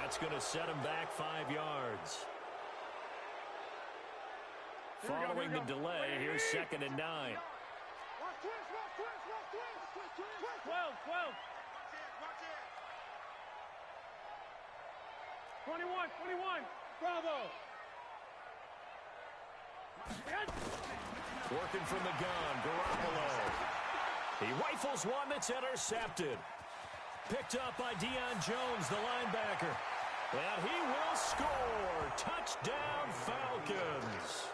That's going to set him back 5 yards. Following the delay, here's 2nd and 9. 12. 21. Bravo. Working from the gun, Garoppolo. He rifles one that's intercepted. Picked up by Deion Jones, the linebacker. And he will score. Touchdown, Falcons.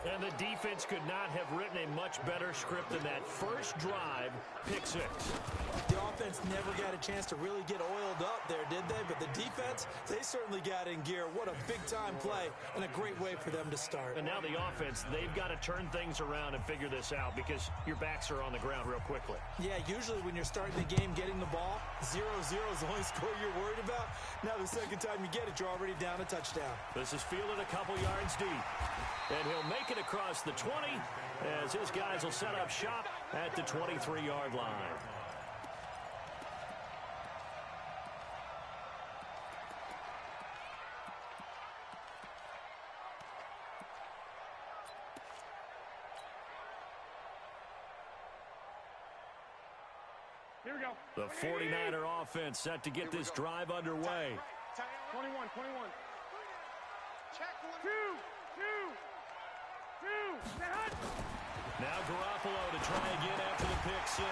And the defense could not have written a much better script than that first drive, pick 6. The offense never got a chance to really get oiled up there, did they? But the defense, they certainly got in gear. What a big-time play and a great way for them to start. And now the offense, they've got to turn things around and figure this out because your backs are on the ground real quickly. Yeah, usually when you're starting the game getting the ball, 0-0 is the only score you're worried about. Now the second time you get it, you're already down a touchdown. This is fielded a couple yards deep. And he'll make it across the 20 as his guys will set up shop at the 23-yard line. Here we go. The 49er offense set to get this drive underway. 21. Check 2. Now Garoppolo to try again after the pick 6.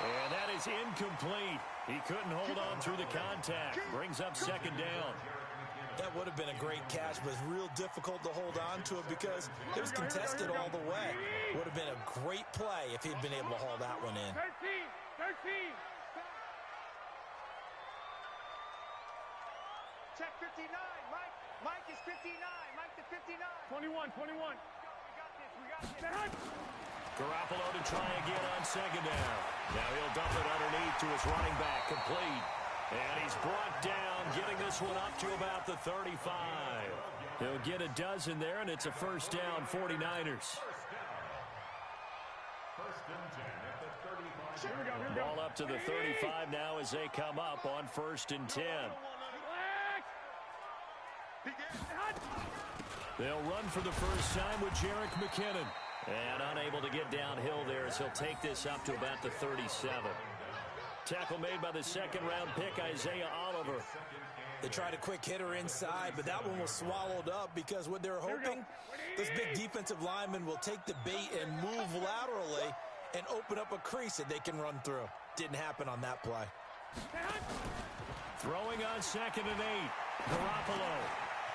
And that is incomplete. He couldn't hold on through the contact. Brings up 2nd down. That would have been a great catch, but it's real difficult to hold on to it because it was contested all the way. Would have been a great play if he'd been able to haul that one in. 13. Check 59. Mike is 59. Mike to 59. 21. We got this. Garoppolo to try again on 2nd down. Now he'll dump it underneath to his running back, complete. And he's brought down, getting this one up to about the 35. He'll get a dozen there, and it's a 1st down, 49ers. Ball up to the 35 now as they come up on 1st and 10. They'll run for the first time with Jerick McKinnon. And unable to get downhill there as he'll take this up to about the 37. Tackle made by the 2nd-round pick, Isaiah Oliver. They tried a quick hitter inside, but that one was swallowed up because what they're hoping, this big defensive lineman will take the bait and move laterally and open up a crease that they can run through. Didn't happen on that play. Throwing on 2nd and 8. Garoppolo.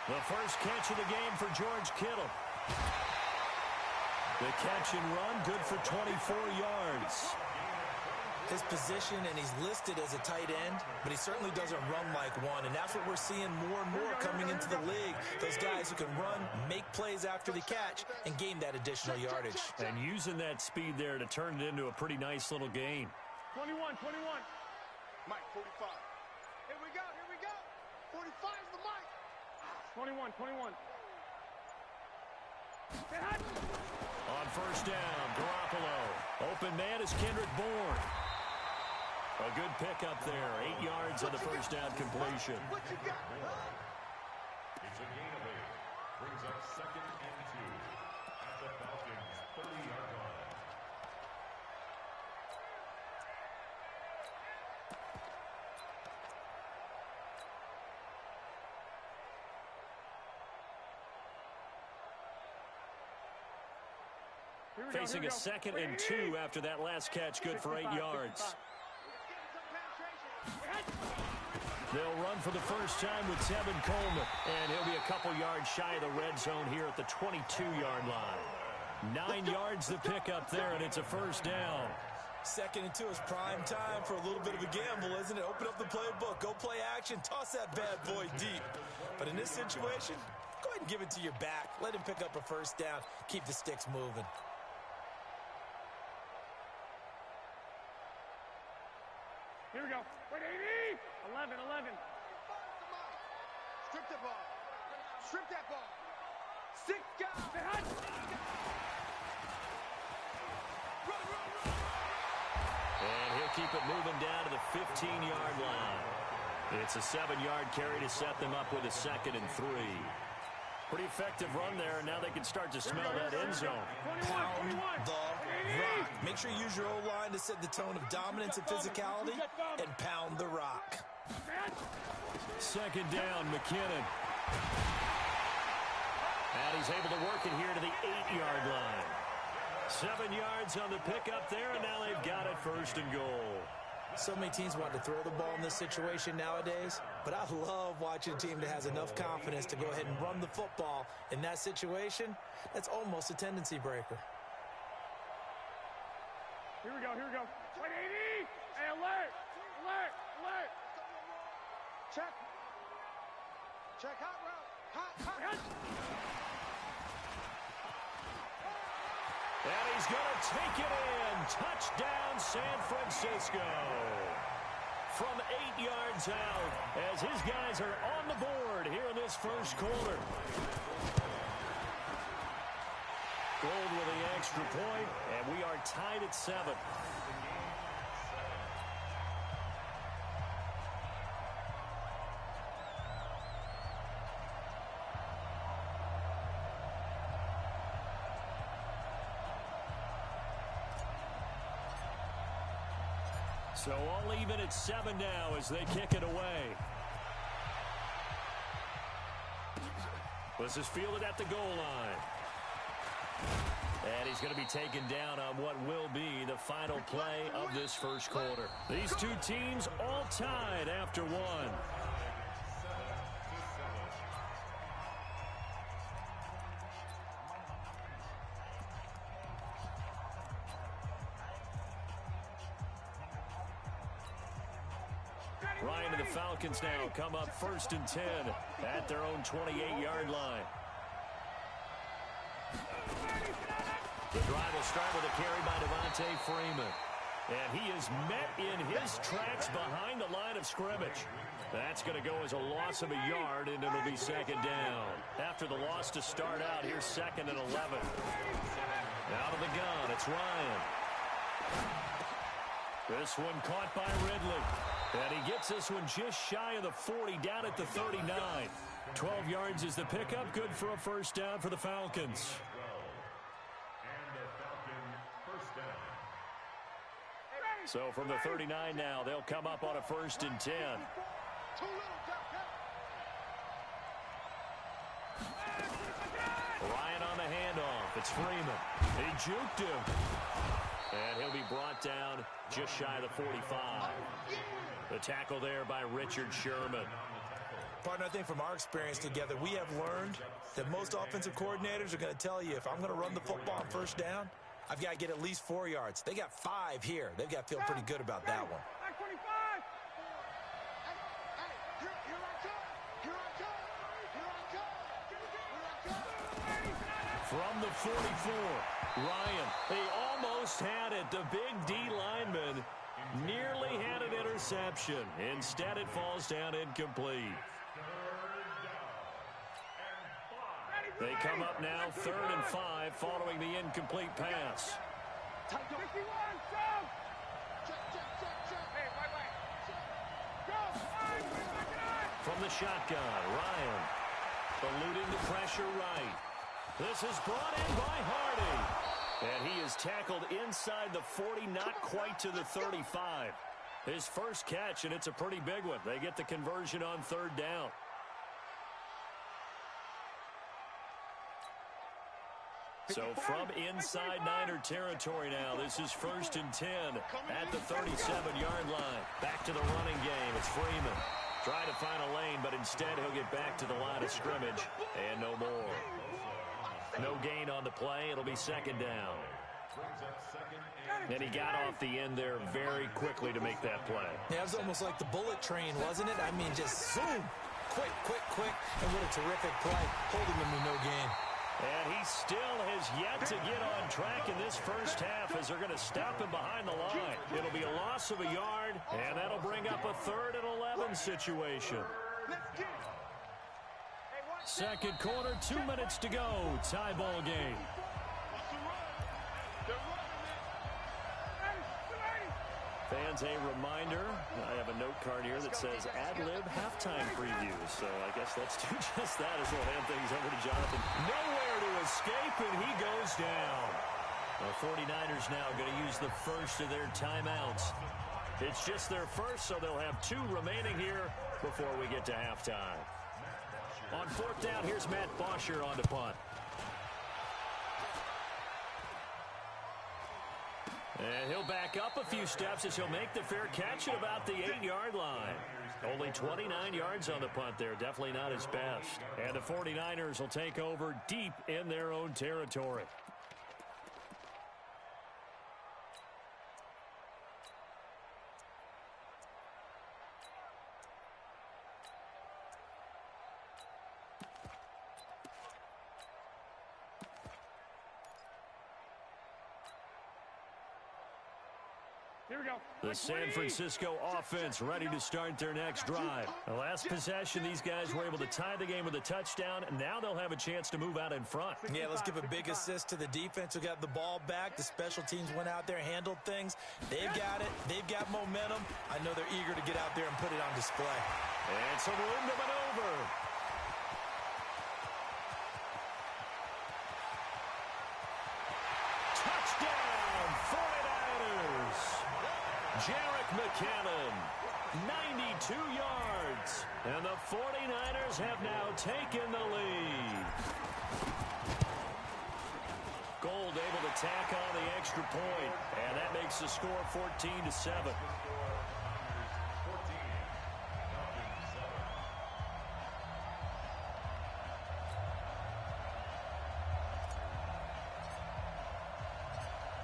The first catch of the game for George Kittle. The catch and run, good for 24 yards. His position, and he's listed as a tight end, but he certainly doesn't run like one, and that's what we're seeing more and more coming into the league. Those guys who can run, make plays after the catch, and gain that additional yardage. And using that speed there to turn it into a pretty nice little game. 21. Mike, 45. Here we go. 45 is the Mike. 21. On 1st down, Garoppolo. Open man is Kendrick Bourne. A good pickup there. 8 yards on the 1st down completion. What you got? It's a gain of 8. Brings up 2nd and 2 at the Falcons' 30-yard line. Facing a 2nd and 2 after that last catch, good for 8 yards. They'll run for the first time with Tevin Coleman, and he'll be a couple yards shy of the red zone here at the 22-yard line. 9 yards the pickup there, and it's a 1st down. 2nd and 2 is prime time for a little bit of a gamble, isn't it? Open up the playbook, go play action, toss that bad boy deep. But in this situation, go ahead and give it to your back. Let him pick up a 1st down, keep the sticks moving. Here we go. 11. Strip that ball. 6 guys. And he'll keep it moving down to the 15-yard line. It's a 7-yard carry to set them up with a 2nd and 3. Pretty effective run there, and now they can start to smell that end zone. Pound the rock. Make sure you use your O-line to set the tone of dominance and physicality, and pound the rock. 2nd down, McKinnon. And he's able to work it here to the 8-yard line. 7 yards on the pickup there, and now they've got it 1st and goal. So many teams want to throw the ball in this situation nowadays, but I love watching a team that has enough confidence to go ahead and run the football in that situation. That's almost a tendency breaker. Here we go, here we go. 180! Hey, alert! Alert! Alert! Check. Check, hot route. Hot. And he's going to take it in. Touchdown, San Francisco. From 8 yards out, as his guys are on the board here in this 1st quarter. Gold with the extra point, and we are tied at 7. So all even at 7 now as they kick it away. This is fielded at the goal line. And he's going to be taken down on what will be the final play of this 1st quarter. These two teams all tied after 1. Ryan and the Falcons now come up 1st and 10 at their own 28-yard line. The drive will start with a carry by Devontae Freeman. And he is met in his tracks behind the line of scrimmage. That's going to go as a loss of a yard, and it'll be 2nd down. After the loss to start out, here's 2nd and 11. Out of the gun, it's Ryan. This one caught by Ridley. And he gets this one just shy of the 40, down at the 39. 12 yards is the pickup, good for a 1st down for the Falcons. So from the 39 now, they'll come up on a 1st and 10. Ryan on the handoff. It's Freeman. He juked him. And he'll be brought down just shy of the 45. The tackle there by Richard Sherman. Partner, I think from our experience together, we have learned that most offensive coordinators are going to tell you, if I'm going to run the football on 1st down, I've got to get at least 4 yards. They got 5 here. They've got to feel pretty good about that one. From the 44, Ryan, he almost had it. The big D lineman nearly had an interception. Instead, it falls down incomplete. They come up now 3rd and 5 following the incomplete pass. From the shotgun, Ryan eluding the pressure right. This is brought in by Hardy. And he is tackled inside the 40, not quite to the 35. His first catch, and it's a pretty big one. They get the conversion on 3rd down. So from inside Niner territory now, this is 1st and 10 at the 37-yard line. Back to the running game. It's Freeman. Trying to find a lane, but instead he'll get back to the line of scrimmage and no more. No gain on the play. It'll be 2nd down. And he got off the end there very quickly to make that play. Yeah, it was almost like the bullet train, wasn't it? I mean, just zoom. Quick, quick, quick. And what a terrific play. Holding him to no gain. And he still has yet to get on track in this first half as they're going to stop him behind the line. It'll be a loss of a yard, and that'll bring up a 3rd and 11 situation. 2nd quarter, 2 minutes to go. Tie ball game. Fans, a reminder, I have a note card here that says ad-lib halftime preview. So I guess let's do just that as we'll hand things over to Jonathan. Nowhere to escape, and he goes down. The 49ers now going to use the first of their timeouts. It's just their first, so they'll have 2 remaining here before we get to halftime. On 4th down, here's Matt Bosher on the punt. And he'll back up a few steps as he'll make the fair catch at about the 8-yard line. Only 29 yards on the punt there. Definitely not his best. And the 49ers will take over deep in their own territory. The San Francisco offense ready to start their next drive. The last possession, these guys were able to tie the game with a touchdown, and now they'll have a chance to move out in front. Yeah, let's give a big assist to the defense who got the ball back. The special teams went out there, handled things. They've got it. They've got momentum. I know they're eager to get out there and put it on display. And some room to maneuver. Touchdown, 49ers. Jerick McKinnon, 92 yards. And the 49ers have now taken the lead. Gold able to tack on the extra point, and that makes the score 14-7.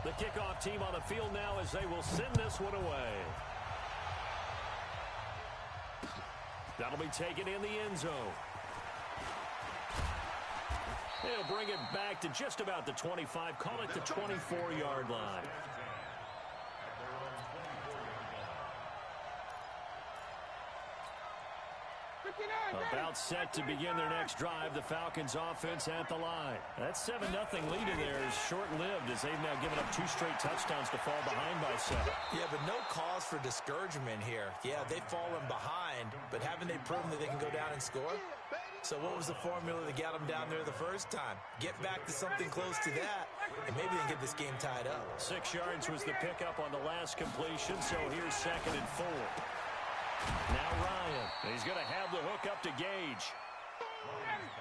The kickoff team on the field now as they will send this one away. That'll be taken in the end zone. They'll bring it back to just about the 25. Call it the 24-yard line. About set to begin their next drive. The Falcons offense at the line. That 7-0 lead in there is short-lived as they've now given up 2 straight touchdowns to fall behind by 7. Yeah, but no cause for discouragement here. Yeah, they've fallen behind, but haven't they proven that they can go down and score? So what was the formula that got them down there the first time? Get back to something close to that, and maybe they can get this game tied up. 6 yards was the pickup on the last completion, so here's 2nd and 4. Now Ryan. He's going to have the hook up to Gage.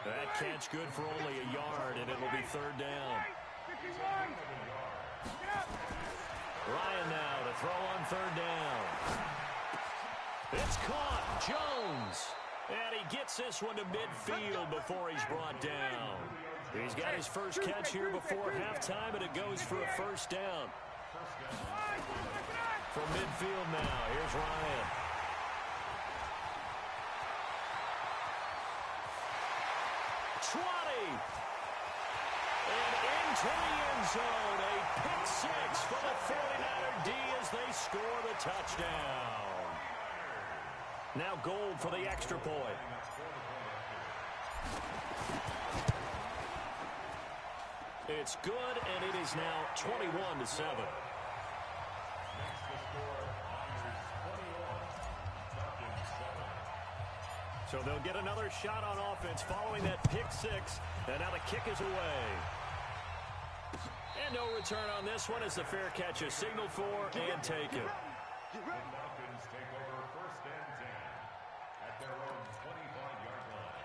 That catch good for only a yard, and it'll be 3rd down. Ryan now to throw on 3rd down. It's caught. Jones. And he gets this one to midfield before he's brought down. He's got his first catch here before halftime, and it goes for a 1st down. From midfield now, here's Ryan. And into the end zone, a pick 6 for the 49er D as they score the touchdown. Now Gold for the extra point. It's good, and it is now 21-7. So they'll get another shot on offense following that pick 6. And now the kick is away. And no return on this one as the fair catch is signaled for and taken. The Falcons take over 1st and 10 at their own 25-yard line.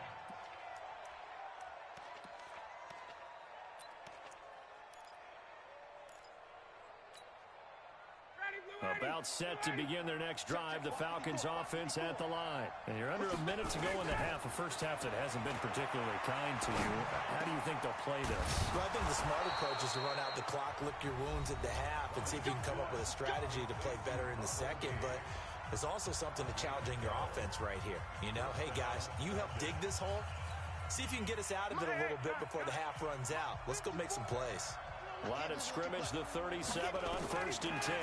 About set to begin their next drive. The Falcons offense at the line. And you're under a minute to go in the half. A first half that hasn't been particularly kind to you. How do you think they'll play this? Well, I think the smart approach is to run out the clock, lick your wounds at the half, and see if you can come up with a strategy to play better in the second. But there's also something to challenging your offense right here. You know, hey, guys, you help dig this hole. See if you can get us out of it a little bit before the half runs out. Let's go make some plays. Line of scrimmage, the 37 on 1st and 10.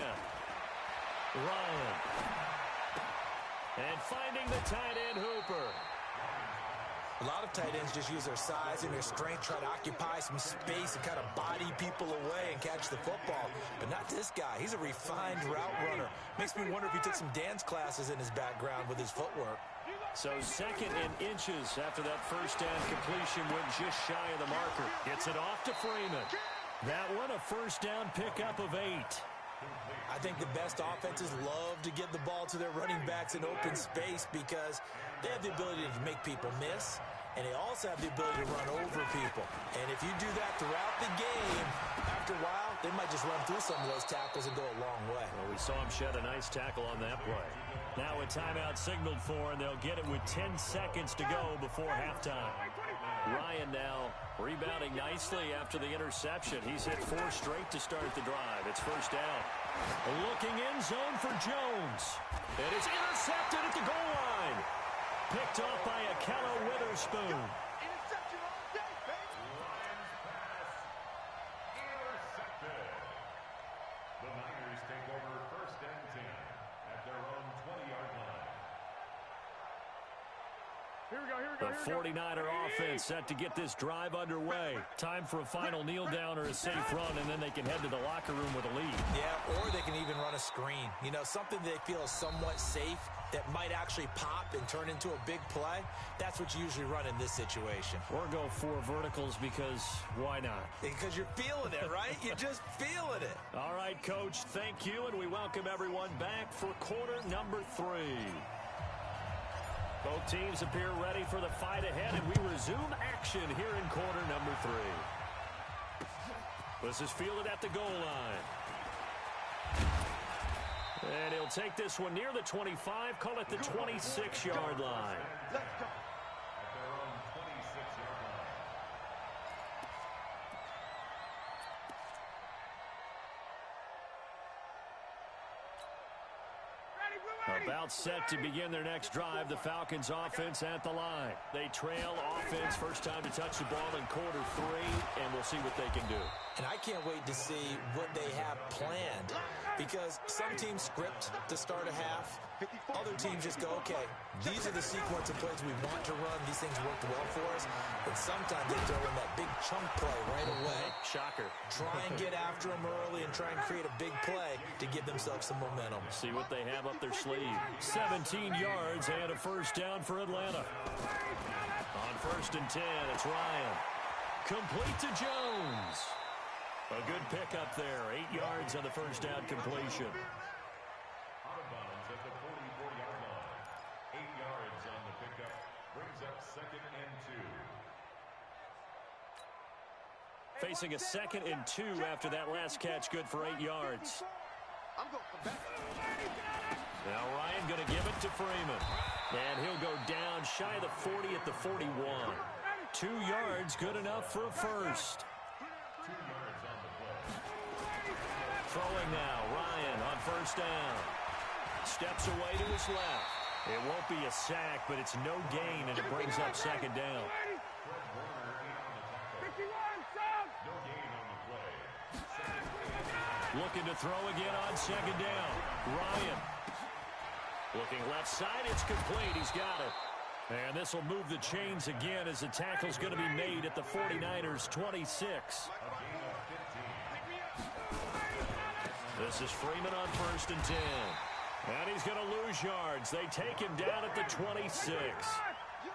Ryan. And finding the tight end, Hooper. A lot of tight ends just use their size and their strength, try to occupy some space and kind of body people away and catch the football. But not this guy. He's a refined route runner. Makes me wonder if he took some dance classes in his background with his footwork. So 2nd and inches after that first down completion went just shy of the marker. Gets it off to Freeman. That one a first down pickup of 8. I think the best offenses love to get the ball to their running backs in open space because they have the ability to make people miss, and they also have the ability to run over people. And if you do that throughout the game, after a while, they might just run through some of those tackles and go a long way. Well, we saw him shed a nice tackle on that play. Now a timeout signaled for, and they'll get it with 10 seconds to go before halftime. Ryan now rebounding nicely after the interception. He's hit 4 straight to start the drive. It's first down. Looking end zone for Jones. It is intercepted at the goal line. Picked off by Akello Witherspoon. Interception all day, baby. Lions pass intercepted. The Niners take over 1st and 10 at their own 20-yard line. Here we go, here we go, The here we go. 49er offense set to get this drive underway. Time for a final kneel down or a safe run, and then they can head to the locker room with a lead. Yeah, or they can even run a screen. You know, something they feel is somewhat safe that might actually pop and turn into a big play. That's what you usually run in this situation. Or go 4 verticals because why not? Because you're feeling it, right? You're just feeling it. All right, Coach, thank you, and we welcome everyone back for quarter number 3. Both teams appear ready for the fight ahead, and we resume action here in quarter number 3. This is fielded at the goal line. And he'll take this one near the 25, call it the 26-yard line. Let's go. At their own 26-yard line. Ready, we're ready. About set to begin their next drive, the Falcons offense at the line. They trail offense, first time to touch the ball in quarter 3, and we'll see what they can do. And I can't wait to see what they have planned because some teams script to start a half. Other teams just go, okay, these are the sequence of plays we want to run. These things worked well for us. And sometimes they throw in that big chunk play right away. Shocker. Try and get after them early and try and create a big play to give themselves some momentum. See what they have up their sleeve. 17 yards and a first down for Atlanta. On 1st and 10, it's Ryan. Complete to Jones. A good pickup there. 8 yards on the first down completion. Out of bounds at the 44-yard line. 8 yards on the pickup. Brings up 2nd and 2. Facing a 2nd and 2 after that last catch, good for 8 yards. I'm going to come back. Now Ryan going to give it to Freeman. And he'll go down shy of the 40 at the 41. 2 yards, good enough for a first. 2 yards on the play. Throwing now, Ryan on first down. Steps away to his left. It won't be a sack, but it's no gain, and it brings up 2nd down. Fred Warner in on the tackle. 51, sub. No gain on the play. 2nd Looking to throw again on 2nd down. Ryan. Looking left side, it's complete. He's got it. And this will move the chains again as the tackle's going to be made at the 49ers' 26. This is Freeman on 1st and 10. And he's going to lose yards. They take him down at the 26.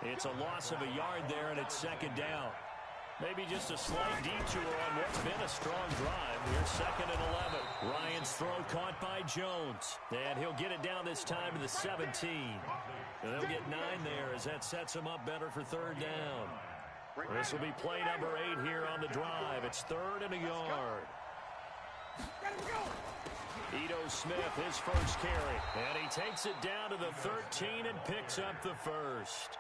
It's a loss of a yard there, and it's 2nd down. Maybe just a slight detour on what's been a strong drive. Here's 2nd and 11. Ryan's throw caught by Jones. And he'll get it down this time to the 17. And they'll get 9 there as that sets him up better for 3rd down. This will be play number 8 here on the drive. It's 3rd and a yard. Ito Smith, his first carry. And he takes it down to the 13 and picks up the first.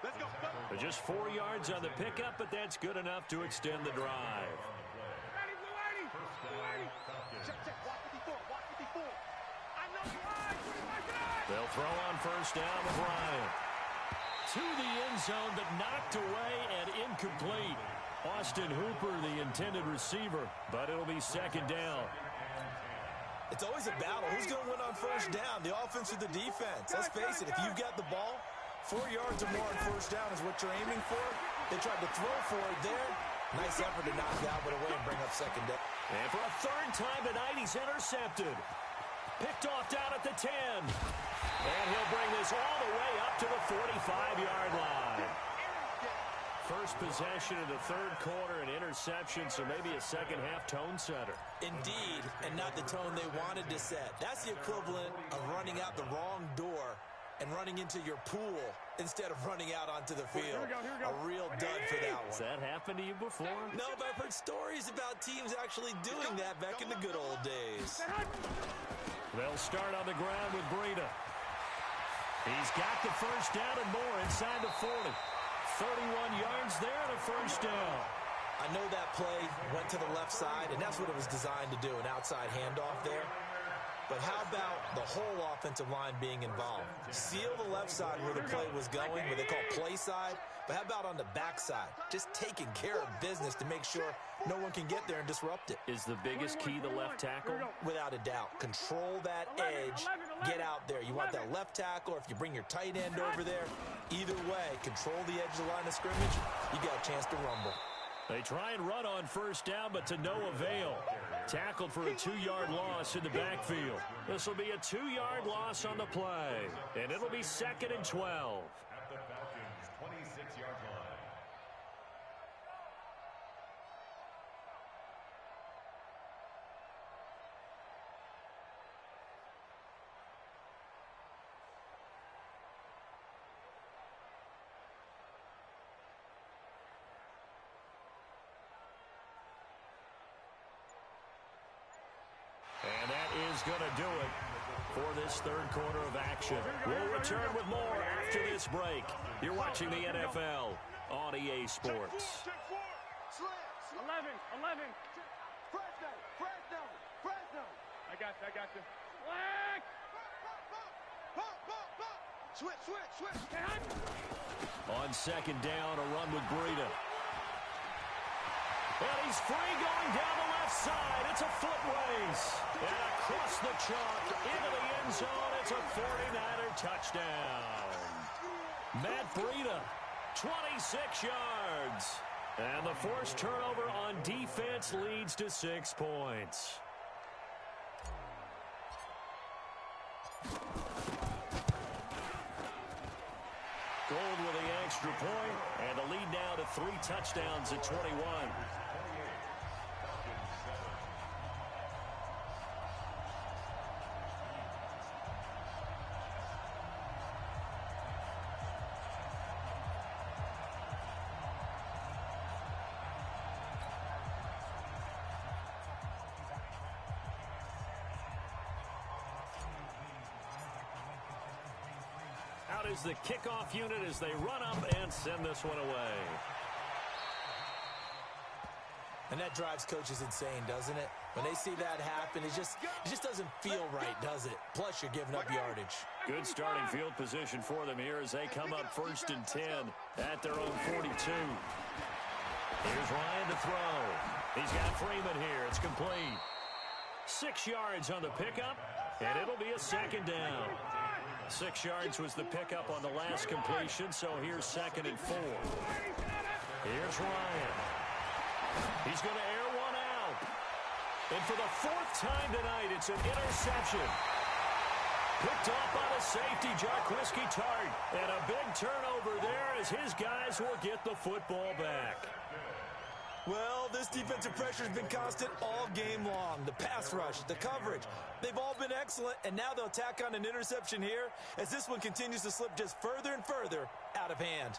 Just 4 yards on the pickup, but that's good enough to extend the drive. Ready, blue 80. Blue 80. Check, check. Watch 54. Watch 54. I know you are. They'll throw on first down with Ryan. To the end zone, but knocked away and incomplete. Austin Hooper, the intended receiver, but it'll be 2nd down. It's always a battle. Who's going to win on first down, the offense or the defense? Let's face it, if you've got the ball, 4 yards or more on first down is what you're aiming for. They tried to throw for it there. Nice effort to knock that one away and bring up second down. And for a third time tonight, he's intercepted. Picked off down at the 10. And he'll bring this all the way up to the 45-yard line. First possession of the third quarter, an interception, so maybe a second-half tone setter. Indeed, and not the tone they wanted to set. That's the equivalent of running out the wrong door and running into your pool instead of running out onto the field. Here we go. A real dud for that Has one. that happened to you before? No, but I've heard stories about teams actually doing that back in the good old days. They'll start on the ground with Breida. He's got the first down and more inside the 40. 31 yards there and a first down. I know that play went to the left side, and that's what it was designed to do, an outside handoff there. But how about the whole offensive line being involved? Seal the left side where the play was going, what they call play side. But how about on the backside? Just taking care of business to make sure no one can get there and disrupt it. Is the biggest key the left tackle? Without a doubt. Control that edge. Get out there. You want that left tackle, or if you bring your tight end over there, either way, control the edge of the line of scrimmage, you got a chance to rumble. They try and run on first down, but to no avail. Tackled for a 2-yard loss in the backfield. This will be a 2-yard loss on the play, and it'll be 2nd and 12. At the Falcons' 26-yard line. And that is going to do it for this third quarter of action. We'll return with more after this break. You're watching the NFL on EA Sports. 11. Fresno. I got you. Flag! Switch. On second down, a run with Breida. And he's free going down the left side. It's a foot race. And across the chalk into the end zone. It's a 49er touchdown. Matt Breida, 26 yards. And the forced turnover on defense leads to 6 points. Gold with the extra point, and the lead now to 3 touchdowns at 21. Out is the kickoff unit as they run up and send this one away. And that drives coaches insane, doesn't it? When they see that happen, it just doesn't feel right, does it? Plus, you're giving up yardage. Good starting field position for them here as they come up 1st and 10 at their own 42. Here's Ryan to throw. He's got Freeman here. It's complete. 6 yards on the pickup, and it'll be a 2nd down. 6 yards was the pickup on the last completion, so here's 2nd and 4. Here's Ryan. He's going to air one out. And for the 4th time tonight, it's an interception. Picked off by the safety, Jarquiski Tart. And a big turnover there as his guys will get the football back. Well, this defensive pressure has been constant all game long. The pass rush, the coverage, they've all been excellent, and now they'll tack on an interception here as this one continues to slip just further and further out of hand.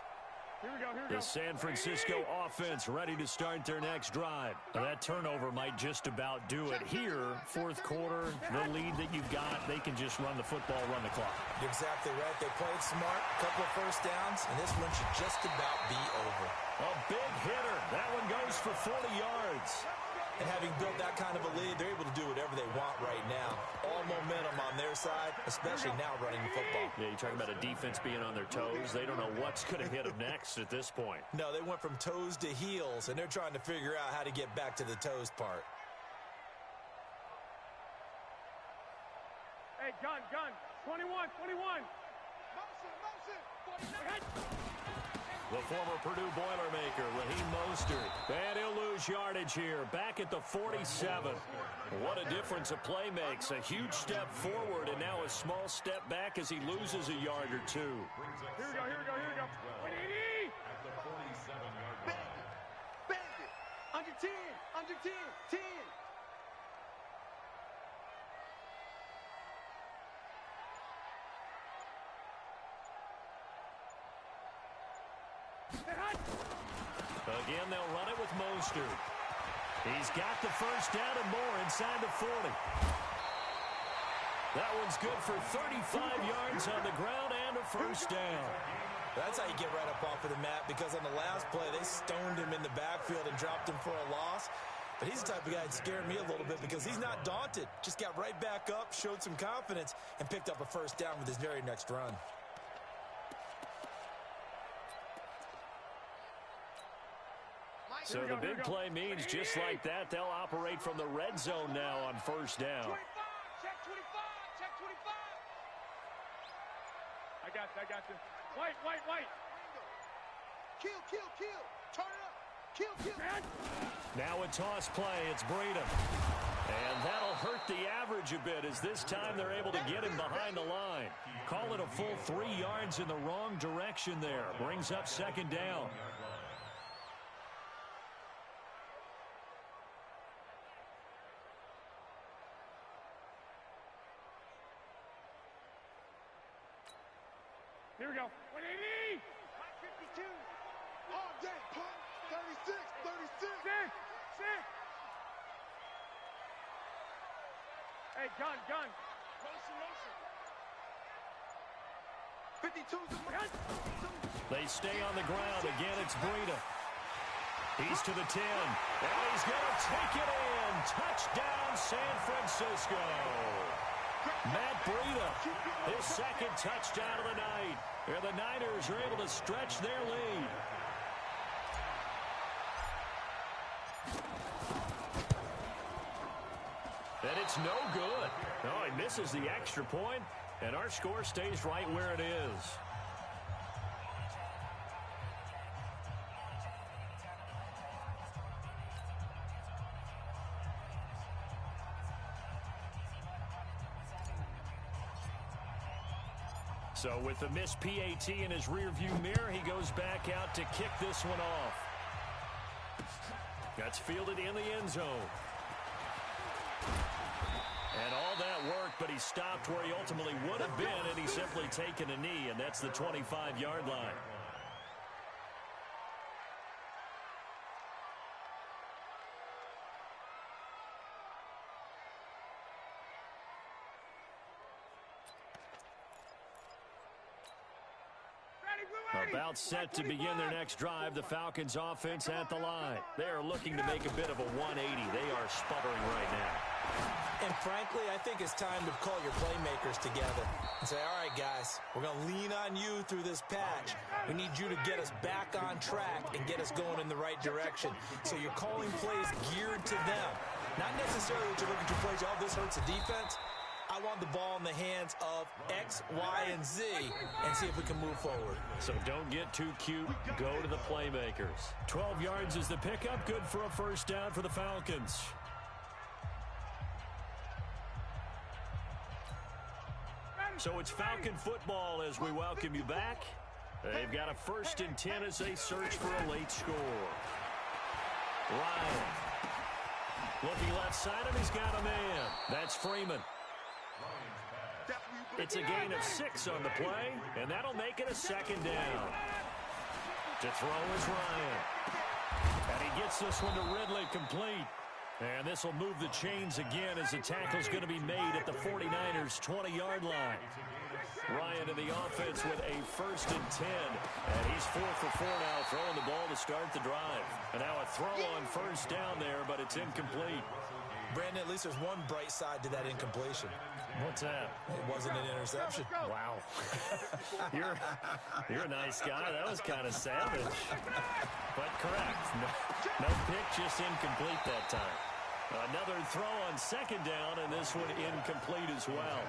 Here we go. The San Francisco offense ready to start their next drive. Now, that turnover might just about do it. Here, 4th quarter, the lead that you've got, they can just run the football, run the clock. You're exactly right. They played smart, couple of first downs, and this one should just about be over. A big hitter. That one goes for 40 yards. And having built that kind of a lead, they're able to do whatever they want right now. All momentum on their side, especially now running the football. Yeah, you're talking about a defense being on their toes. They don't know what's going to hit them next at this point. No, they went from toes to heels, and they're trying to figure out how to get back to the toes part. Hey, gun. 21. the former Purdue Boilermaker, Raheem Mostert. And he'll lose yardage here, back at the 47. What a difference a play makes. A huge step forward and now a small step back as he loses a yard or two. Here we go, here we go, here we go. 180! At the 47-yard line. Bang it! Under 10, under 10, 10. Again, they'll run it with Mostert. He's got the first down and more inside the 40. That one's good for 35 yards on the ground and a first down. That's how you get right up off of the mat, because on the last play, they stoned him in the backfield and dropped him for a loss. But he's the type of guy that scared me a little bit because he's not daunted. Just got right back up, showed some confidence, and picked up a first down with his very next run. So the big play means just like that, they'll operate from the red zone now on first down. 25, check 25, check 25. I got this. White. Kill. Turn it up. Kill. Now a toss play, it's Breida. And that'll hurt the average a bit as this time they're able to get him behind the line. Call it a full 3 yards in the wrong direction there. Brings up second down. Here we go. 180! 52. All day, punk. 36. 6. Hey, gun. Motion. 52's the gun. They stay on the ground. Again, it's Breida. He's to the 10. And he's going to take it in. Touchdown, San Francisco. Matt Breida, his second touchdown of the night. And the Niners are able to stretch their lead. And it's no good. Oh, he misses the extra point, and our score stays right where it is. So with the missed PAT in his rearview mirror, he goes back out to kick this one off. That's fielded in the end zone. And all that worked, but he stopped where he ultimately would have been, and he's simply taken a knee, and that's the 25-yard line. About set to begin their next drive, the Falcons offense at the line. They are looking to make a bit of a 180. They are sputtering right now. And frankly, I think it's time to call your playmakers together and say, all right, guys, we're going to lean on you through this patch. We need you to get us back on track and get us going in the right direction. So you're calling plays geared to them. Not necessarily that you're looking to plays, oh, this hurts the defense. I want the ball in the hands of X, Y, and Z and see if we can move forward. So don't get too cute. Go to the playmakers. 12 yards is the pickup. Good for a first down for the Falcons. So it's Falcon football as we welcome you back. They've got a 1st and 10 as they search for a late score. Ryan. Looking left side, and he's got a man. That's Freeman. It's a gain of 6 on the play, and that'll make it a second down. To throw is Ryan. And he gets this one to Ridley complete. And this will move the chains again as the tackle's going to be made at the 49ers' 20-yard line. Ryan in the offense with a 1st and 10. And he's 4 for 4 now, throwing the ball to start the drive. And now a throw on first down there, but it's incomplete. Brandon, at least there's one bright side to that incompletion. What's that? It wasn't an interception. Wow. You're a nice guy. That was kind of savage. But correct. No pick, just incomplete that time. Another throw on second down, and this one incomplete as well.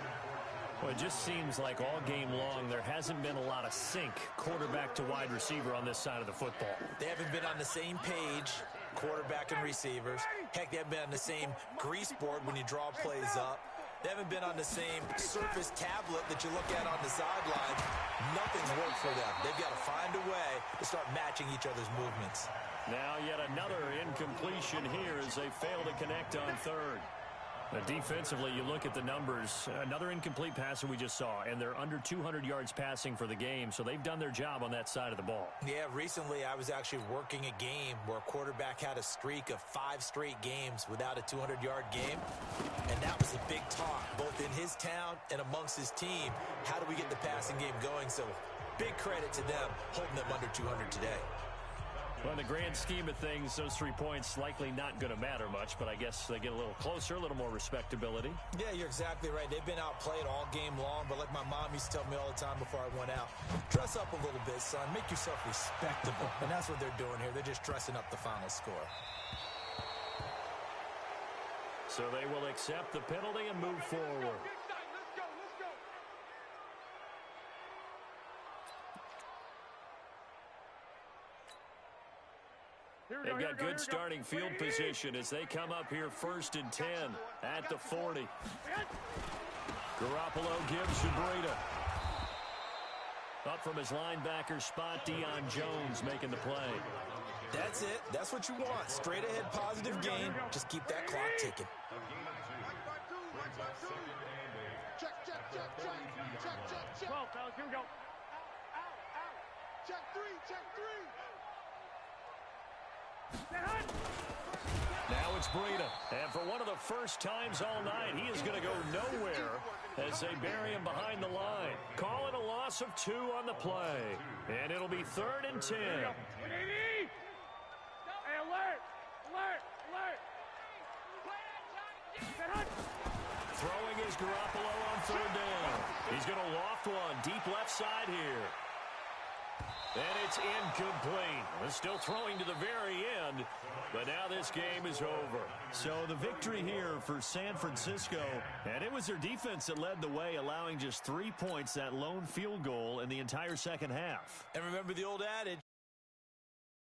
Well, it just seems like all game long there hasn't been a lot of sync quarterback to wide receiver on this side of the football. They haven't been on the same page, quarterback and receivers. Heck, they haven't been on the same grease board when you draw plays up. They haven't been on the same surface tablet that you look at on the sideline. Nothing's worked for them. They've got to find a way to start matching each other's movements. Now yet another incompletion here as they fail to connect on third. Defensively, you look at the numbers. Another incomplete passer we just saw, and they're under 200 yards passing for the game, so they've done their job on that side of the ball. Yeah, recently I was actually working a game where a quarterback had a streak of 5 straight games without a 200-yard game, and that was a big talk, both in his town and amongst his team. How do we get the passing game going? So big credit to them holding them under 200 today. Well, in the grand scheme of things, those 3 points likely not going to matter much, but I guess they get a little closer, a little more respectability. Yeah, you're exactly right. They've been outplayed all game long, but like my mom used to tell me all the time before I went out, dress up a little bit, son. Make yourself respectable. And that's what they're doing here. They're just dressing up the final score. So they will accept the penalty and move forward. They've got good starting field position as they come up here 1st and 10 at the 40. Garoppolo gives to Breida. Up from his linebacker spot, Deion Jones making the play. That's it. That's what you want. Straight ahead positive game. Just keep that clock ticking. Check. 12, fellas, here we go. Out. Check 3. Now it's Breida, and for one of the first times all night, he is going to go nowhere as they bury him behind the line. Call it a loss of 2 on the play, and it'll be 3rd and 10. Hey, alert! Throwing is Garoppolo on 3rd down. He's going to loft one deep left side here. And it's incomplete. They're still throwing to the very end, but now this game is over. So the victory here for San Francisco, and it was their defense that led the way, allowing just 3 points, that lone field goal in the entire second half. And remember the old adage,